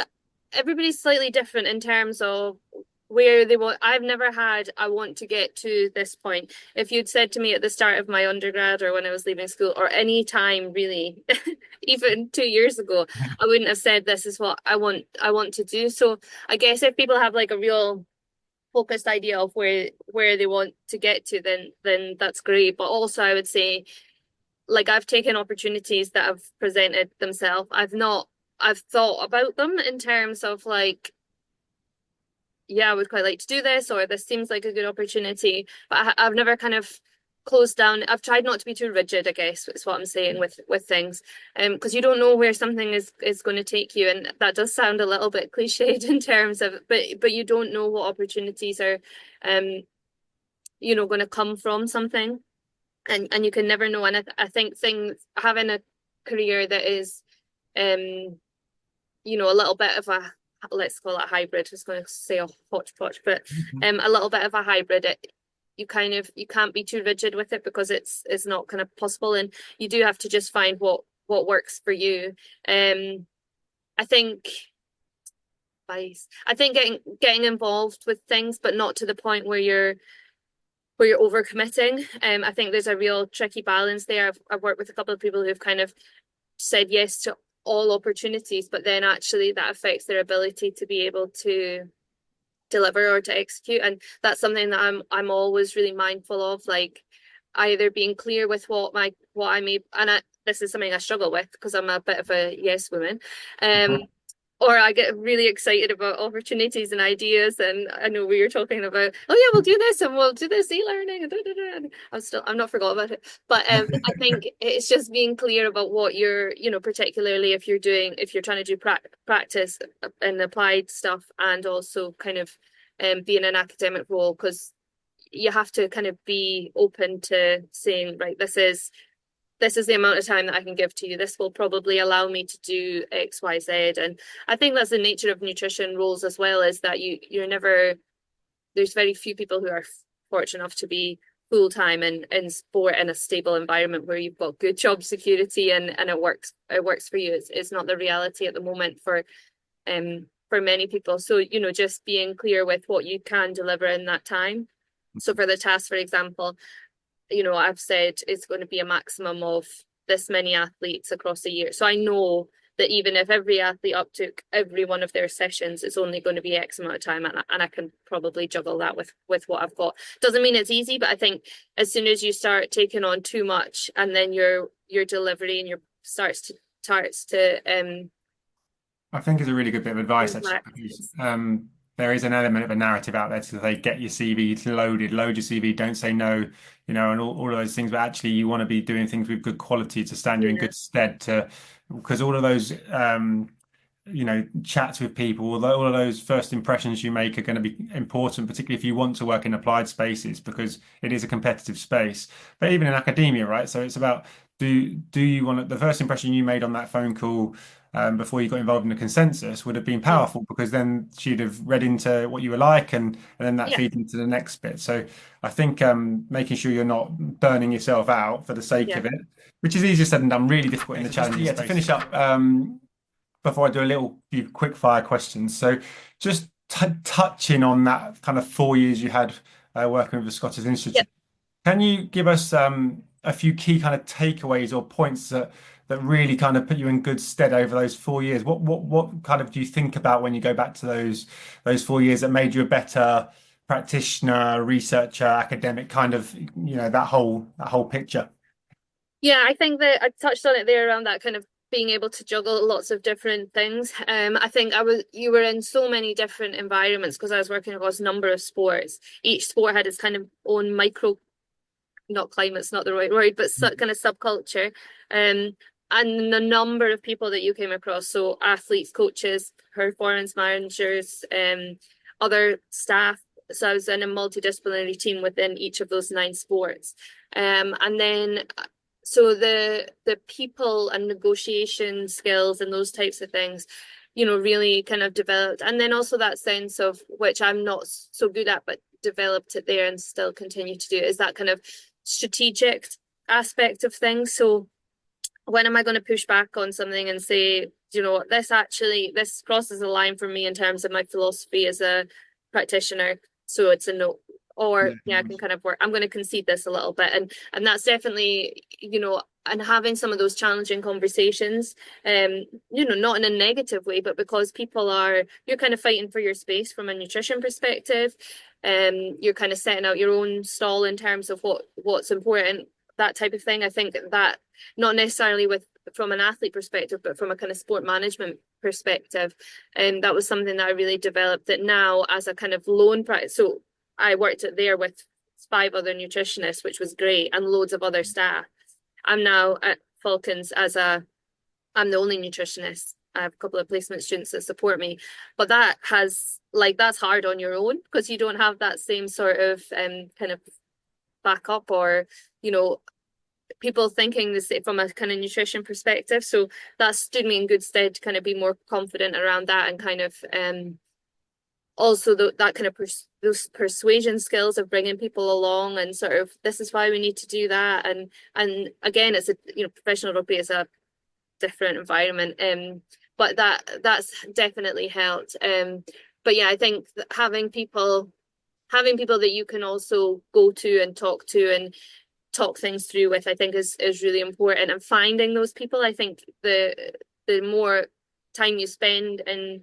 everybody's slightly different in terms of where they want. I've never had, I want to get to this point. If you'd said to me at the start of my undergrad or when I was leaving school or any time really, even 2 years ago, I wouldn't have said this is what I want to do. So I guess if people have like a real focused idea of where they want to get to, then that's great. But also I would say, like, I've taken opportunities that have presented themselves. I've thought about them in terms of like, yeah, I would quite like to do this, or this seems like a good opportunity. But I've never kind of closed down. I've tried not to be too rigid, I guess, is what I'm saying with things. Because you don't know where something is going to take you. And that does sound a little bit cliched in terms of, but you don't know what opportunities are going to come from something. And you can never know. And I think things having a career that is a little bit of a, let's call it a hybrid. I was going to say a hodgepodge, but a little bit of a hybrid. You can't be too rigid with it because it's not kind of possible, and you do have to just find what works for you. I think I think getting involved with things, but not to the point where you're overcommitting. I think there's a real tricky balance there. I've worked with a couple of people who've kind of said yes to all opportunities, but then actually that affects their ability to be able to deliver or to execute. And that's something that I'm always really mindful of, like either being clear with what I may, and this is something I struggle with because I'm a bit of a yes woman. Or I get really excited about opportunities and ideas. And I know we were talking about, oh yeah, we'll do this and we'll do this e-learning and I'm not forgot about it. But I think it's just being clear about what you're, particularly if you're trying to do practice and applied stuff, and also kind of be in an academic role, because you have to kind of be open to saying, right, this is the amount of time that I can give to you. This will probably allow me to do X, Y, Z. And I think that's the nature of nutrition roles as well, is that you're never, there's very few people who are fortunate enough to be full-time in sport in a stable environment where you've got good job security and it works for you. It's not the reality at the moment for many people. So, just being clear with what you can deliver in that time. So for the task, for example, I've said it's going to be a maximum of this many athletes across a year. So I know that even if every athlete uptook every one of their sessions, it's only going to be X amount of time, and I can probably juggle that with what I've got. Doesn't mean it's easy, but I think as soon as you start taking on too much, and then your delivery and your starts to I think it's a really good bit of advice, actually, impact. because there is an element of a narrative out there to say, get your CV loaded, load your CV, don't say no, and all of those things. But actually, you want to be doing things with good quality to stand you in Yeah, good stead, because all of those, chats with people, all of those first impressions you make are going to be important, particularly if you want to work in applied spaces, because it is a competitive space. But even in academia, right? So it's about do you want the first impression you made on that phone call before you got involved in the consensus would have been Mm. powerful because then she'd have read into what you were like and then that Yeah, feeds into the next bit. So I think making sure you're not burning yourself out for the sake yeah, of it, which is easier said than done, really difficult in the challenging space. To finish up, before I do a little few quick fire questions. So just t touching on that kind of 4 years you had working with the Scottish yeah. Institute. Can you give us a few key kind of takeaways or points that really kind of put you in good stead over those 4 years? What kind of do you think about when you go back to those 4 years that made you a better practitioner, researcher, academic, kind of, that whole picture? Yeah, I think that I touched on it there around that kind of being able to juggle lots of different things. I think you were in so many different environments because I was working across a number of sports. Each sport had its kind of own micro, not climate's not the right word, but kind of subculture. Um, and the number of people that you came across, so athletes, coaches, performance managers, other staff. So I was in a multidisciplinary team within each of those 9 sports. And then so the people and negotiation skills and those types of things, really kind of developed. And then also that sense of which I'm not so good at, but developed it there and still continue to do it, is that kind of strategic aspect of things. So when am I going to push back on something and say, this crosses a line for me in terms of my philosophy as a practitioner. So it's a no. Or Yeah, yeah, I can kind of work. I'm going to concede this a little bit, and that's definitely, and having some of those challenging conversations, not in a negative way, but because you're kind of fighting for your space from a nutrition perspective. You're kind of setting out your own stall in terms of what's important, that type of thing. I think that not necessarily from an athlete perspective, but from a kind of sport management perspective, and that was something that I really developed. That now as a kind of lone practice, so I worked there with 5 other nutritionists, which was great, and loads of other staff. I'm now at Falcons I'm the only nutritionist. I have a couple of placement students that support me, but that's hard on your own because you don't have that same sort of kind of backup or you know people thinking this from a kind of nutrition perspective. So that stood me in good stead to kind of be more confident around that and kind of also that kind of those persuasion skills of bringing people along and sort of this is why we need to do that, and again it's a professional rugby is a different environment, but that's definitely helped. But yeah, I think that having people that you can also go to and talk things through with, I think is really important, and finding those people. I think the more time you spend in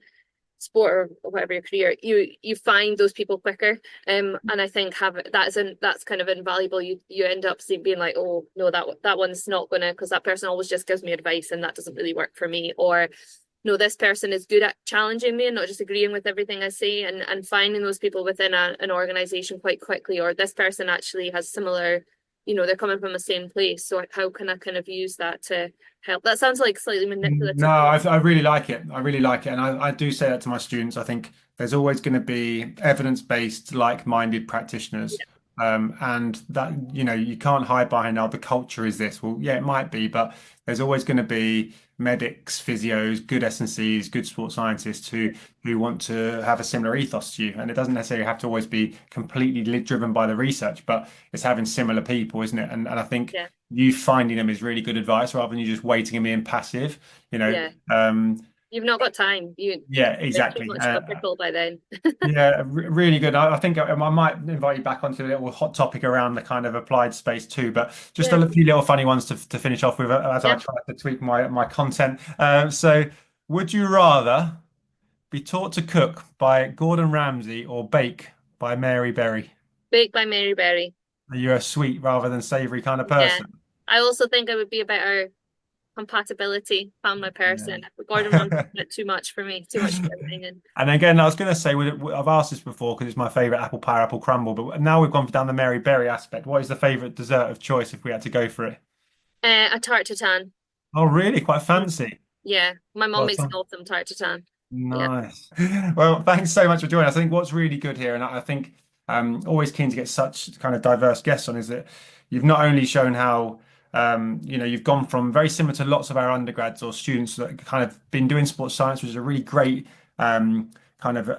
sport or whatever your career, you find those people quicker, and I think that's kind of invaluable. You end up being like, oh no, that one's not gonna, because that person always just gives me advice and that doesn't really work for me, or no, this person is good at challenging me and not just agreeing with everything I say, and finding those people within an organization quite quickly, or this person actually has similar, they're coming from the same place, so how can I kind of use that to help? That sounds like slightly No, manipulative. I really like it. I really like it. And I do say that to my students. I think there's always going to be evidence-based, like-minded practitioners. And that, you can't hide behind, oh, the culture is this. Well, yeah, it might be, but there's always going to be medics, physios, good S&Cs, good sports scientists who want to have a similar ethos to you. And it doesn't necessarily have to always be completely driven by the research, but it's having similar people, isn't it? And I think Yeah, you finding them is really good advice rather than you just waiting and being passive, you know. yeah. Um, You've not got time. yeah, They're too exactly. much of a pickle by then. Yeah, really good. I think I might invite you back onto a little hot topic around the kind of applied space too, but just Yeah, a few little funny ones to finish off with as I yeah. try to tweak my content. So, would you rather be taught to cook by Gordon Ramsay or bake by Mary Berry? Baked by Mary Berry. Are you a sweet rather than savory kind of Yeah. person? I also think I would be a better compatibility family person. But Gordon Ramsay's Yeah. a bit too much for me, too much everything. And And again, I was going to say, I've asked this before because it's my favorite apple pie, apple crumble, but now we've gone down the Mary Berry aspect. What is the favorite dessert of choice if we had to go for it? a tarte tatin. Oh, really? Quite Mm. fancy. Yeah, my mom Well, makes an some awesome tarte tatin. Yeah, nice. Well, thanks so much for joining us. I think what's really good here, and I think always keen to get such kind of diverse guests on, is that you've not only shown how You've gone from very similar to lots of our undergrads or students that kind of been doing sports science, which is a really great kind of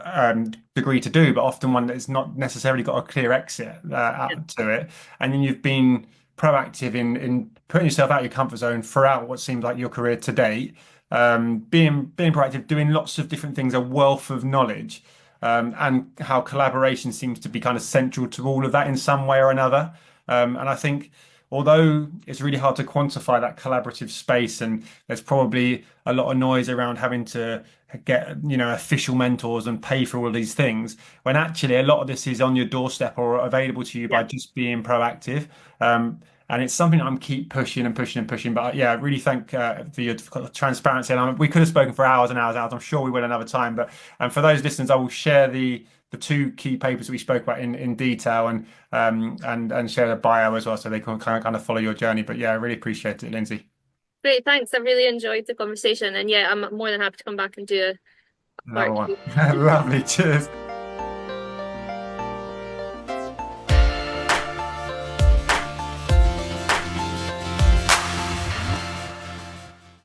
degree to do, but often one that's not necessarily got a clear exit out to it. And then you've been proactive in putting yourself out of your comfort zone throughout what seems like your career to date. Being proactive, doing lots of different things, a wealth of knowledge, and how collaboration seems to be kind of central to all of that in some way or another. And I think although it's really hard to quantify that collaborative space, and there's probably a lot of noise around having to get, official mentors and pay for all these things, when actually a lot of this is on your doorstep or available to you by Yeah. just being proactive. And it's something I'm keep pushing and pushing and pushing. But yeah, I really thank for your transparency. And we could have spoken for hours and hours and hours. I'm sure we will another time. But and for those listeners, I will share the two key papers that we spoke about in detail, and share the bio as well, so they can kind of follow your journey. But yeah, I really appreciate it, Lindsay. Great, thanks. I really enjoyed the conversation. And yeah, I'm more than happy to come back and do a Another part one. two. Lovely. Cheers.